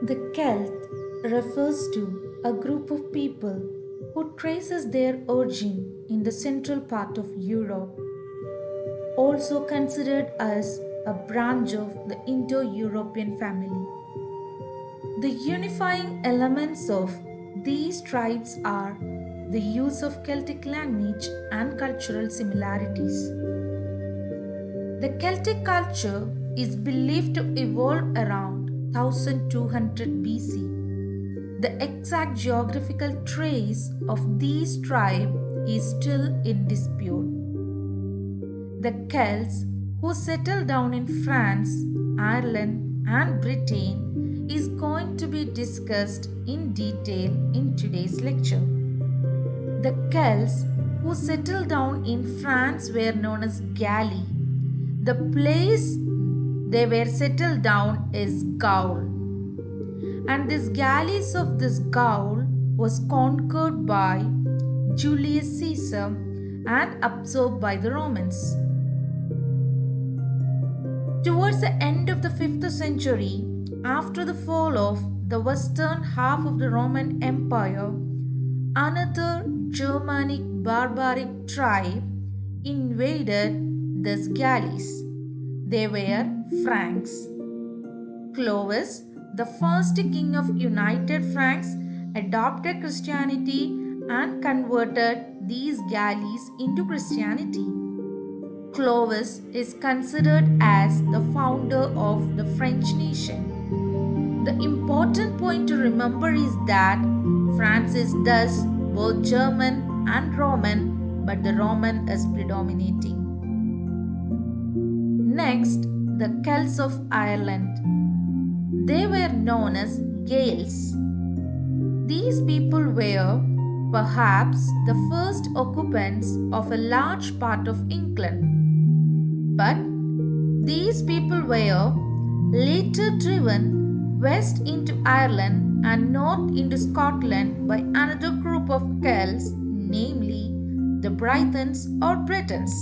The Celt refers to a group of people who traces their origin in the central part of Europe, also considered as a branch of the Indo-European family. The unifying elements of these tribes are the use of Celtic language and cultural similarities. The Celtic culture is believed to evolve around 1200 BC. The exact geographical trace of these tribes is still in dispute. The Celts who settled down in France, Ireland, and Britain is going to be discussed in detail in today's lecture. The Celts who settled down in France were known as Galli. The place they were settled down is Gaul. And this Gallies of this Gaul was conquered by Julius Caesar and absorbed by the Romans. Towards the end of the 5th century, after the fall of the western half of the Roman Empire, another Germanic barbaric tribe invaded these Gallies. They were Franks. Clovis, the first king of United Franks, adopted Christianity and converted these Gallies into Christianity. Clovis is considered as the founder of the French nation. The important point to remember is that France is thus both German and Roman, but the Roman is predominating. Next, the Celts of Ireland. They were known as Gaels. These people were perhaps the first occupants of a large part of England. But these people were later driven west into Ireland and north into Scotland by another group of Celts, namely the Brythons or Britons.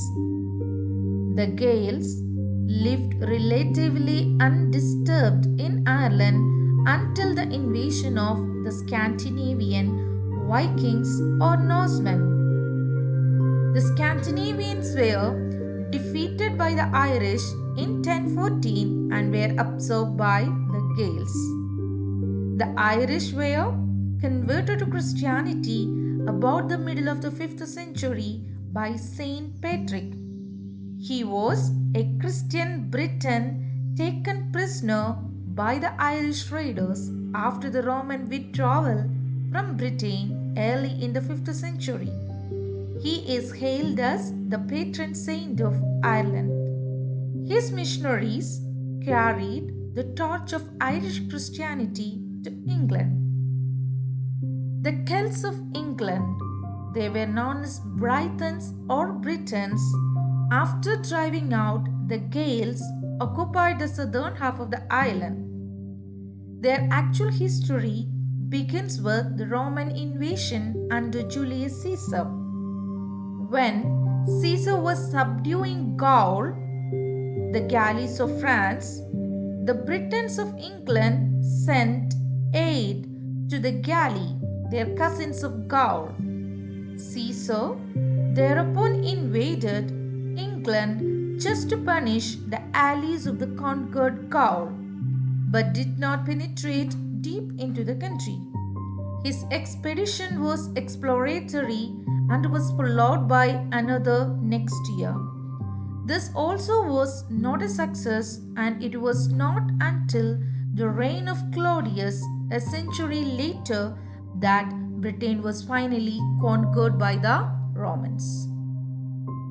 The Gaels lived relatively undisturbed in Ireland until the invasion of the Scandinavian Vikings or Norsemen. The Scandinavians were defeated by the Irish in 1014 and were absorbed by the Gaels. The Irish were converted to Christianity about the middle of the 5th century by Saint Patrick. He was a Christian Briton taken prisoner by the Irish raiders after the Roman withdrawal from Britain early in the 5th century. He is hailed as the patron saint of Ireland. His missionaries carried the torch of Irish Christianity to England. The Celts of England, they were known as Brythons or Britons, after driving out the Gaels, occupied the southern half of the island. Their actual history begins with the Roman invasion under Julius Caesar. When Caesar was subduing Gaul, the Gallies of France, the Britons of England sent aid to the Galli, their cousins of Gaul. Caesar thereupon invaded England just to punish the allies of the conquered Gaul, but did not penetrate deep into the country. His expedition was exploratory and was followed by another next year. This also was not a success, and it was not until the reign of Claudius, a century later, that Britain was finally conquered by the Romans.